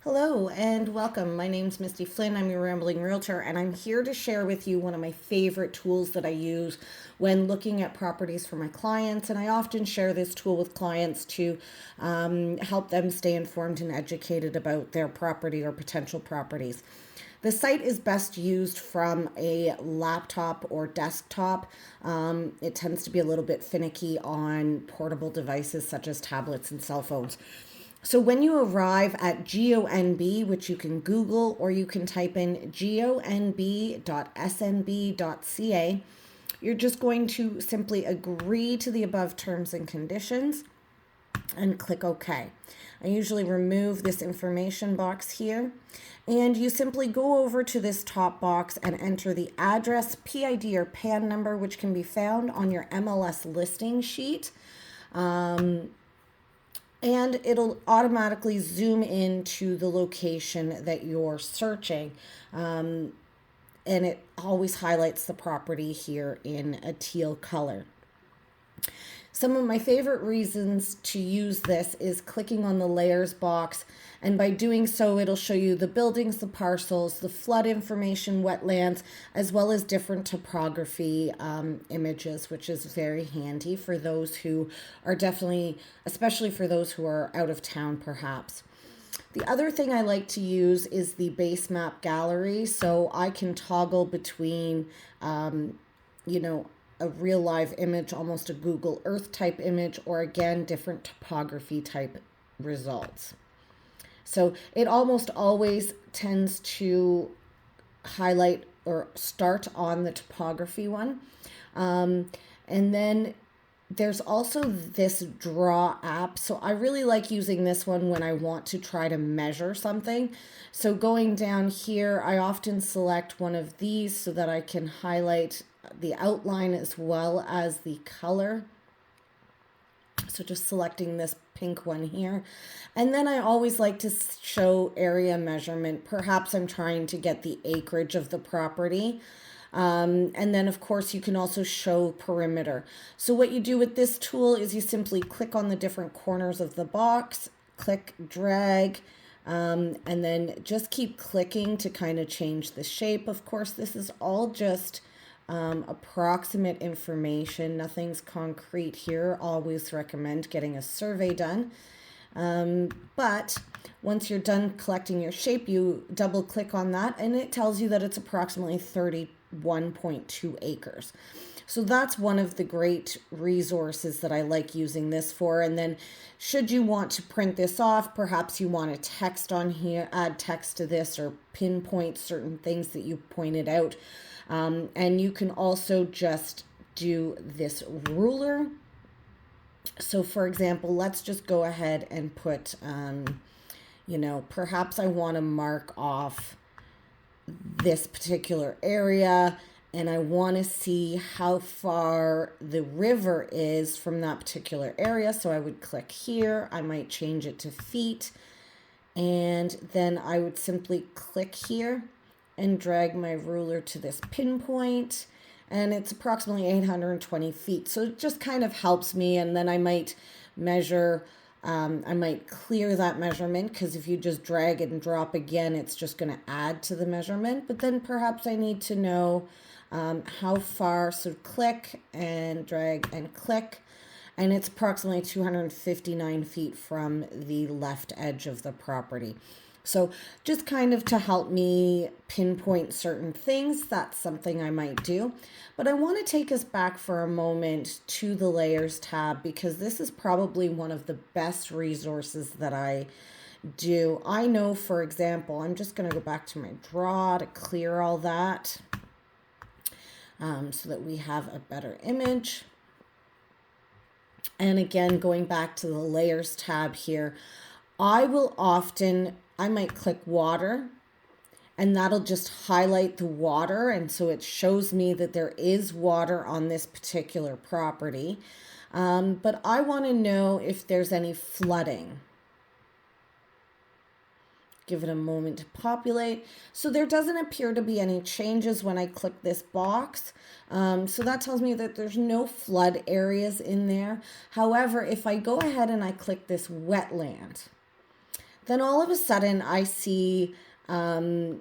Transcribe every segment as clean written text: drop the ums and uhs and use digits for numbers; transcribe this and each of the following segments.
Hello and welcome. My name's Misty Flynn. I'm your Rambling Realtor, and I'm here to share with you one of my favorite tools that I use when looking at properties for my clients. And I often share this tool with clients to help them stay informed and educated about their property or potential properties. The site is best used from a laptop or desktop. It tends to be a little bit finicky on portable devices such as tablets and cell phones. So when you arrive at Geonb, which you can Google or you can type in Geonb.snb.ca, you're just going to simply agree to the above terms and conditions and click OK. I usually remove this information box here, and you simply go over to this top box and enter the address, PID or PAN number, which can be found on your MLS listing sheet. And it'll automatically zoom into the location that you're searching. And it always highlights the property here in a teal color. Some of my favorite reasons to use this is clicking on the layers box, and by doing so it'll show you the buildings, the parcels, the flood information, wetlands, as well as different topography images, which is very handy for those who are especially for those who are out of town perhaps. The other thing I like to use is the base map gallery, so I can toggle between a real live image, almost a Google Earth type image, or again, different topography type results. So it almost always tends to highlight or start on the topography one. And then there's also this draw app. So I really like using this one when I want to try to measure something. So going down here, I often select one of these so that I can highlight the outline as well as the color. So just selecting this pink one here. And then I always like to show area measurement. Perhaps I'm trying to get the acreage of the property. And then of course you can also show perimeter. So what you do with this tool is you simply click on the different corners of the box, click, drag, and then just keep clicking to kind of change the shape. Of course, this is all just approximate information. Nothing's concrete here. Always recommend getting a survey done. But once you're done collecting your shape, you double click on that and it tells you that it's approximately 31.2 acres. So that's one of the great resources that I like using this for. And then should you want to print this off, perhaps you want a text on here, add text to this or pinpoint certain things that you pointed out. And you can also just do this ruler. So for example, let's just go ahead and put, perhaps I want to mark off this particular area and I want to see how far the river is from that particular area. So I would click here. I might change it to feet. And then I would simply click here and drag my ruler to this pinpoint, and it's approximately 820 feet. So it just kind of helps me, and then I might measure, I might clear that measurement, because if you just drag and drop again, it's just going to add to the measurement. But then perhaps I need to know how far, so click and drag and click, and it's approximately 259 feet from the left edge of the property. So just kind of to help me pinpoint certain things, that's something I might do. But I want to take us back for a moment to the layers tab, because this is probably one of the best resources that I do. I know, for example, I'm just going to go back to my draw to clear all that so that we have a better image. And again, going back to the layers tab here, I might click water, and that'll just highlight the water. And so it shows me that there is water on this particular property. But I want to know if there's any flooding. Give it a moment to populate. So there doesn't appear to be any changes when I click this box. So that tells me that there's no flood areas in there. However, if I go ahead and I click this wetland, Then all of a sudden I see, the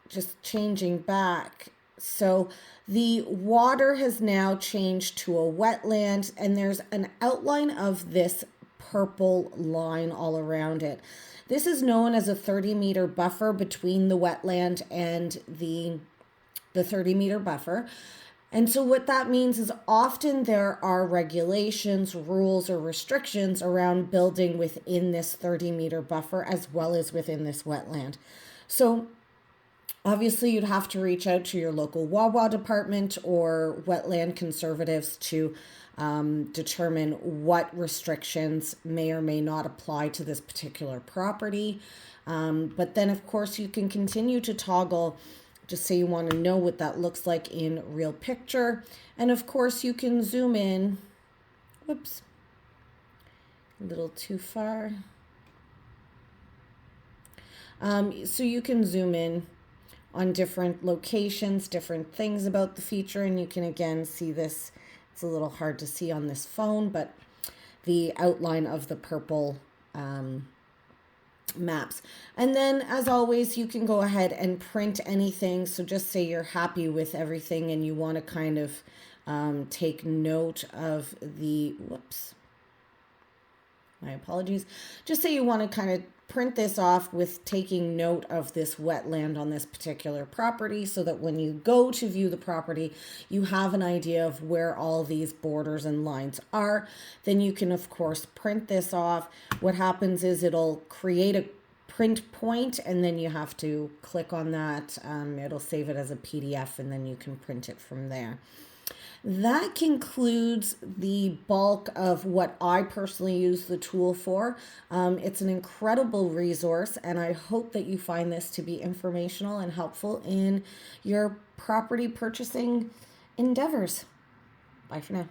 just changing back. So the water has now changed to a wetland, and there's an outline of this purple line all around it. This is known as a 30-meter buffer between the wetland and the 30-meter buffer. And so what that means is often there are regulations, rules, or restrictions around building within this 30-meter buffer as well as within this wetland. So obviously, you'd have to reach out to your local Wawa department or wetland conservatives to determine what restrictions may or may not apply to this particular property. But then, of course, you can continue to toggle. Just say you want to know what that looks like in real picture. And of course, you can zoom in. Whoops, a little too far. So you can zoom in on different locations, different things about the feature, and you can again see this. It's a little hard to see on this phone, but the outline of the purple maps. And then, as always, you can go ahead and print anything. So just say you're happy with everything and you want to kind of take note of the, whoops, my apologies. Just say you want to kind of print this off with taking note of this wetland on this particular property so that when you go to view the property, you have an idea of where all these borders and lines are. Then you can, of course, print this off. What happens is it'll create a print point and then you have to click on that. It'll save it as a PDF and then you can print it from there. That concludes the bulk of what I personally use the tool for. It's an incredible resource, and I hope that you find this to be informational and helpful in your property purchasing endeavors. Bye for now.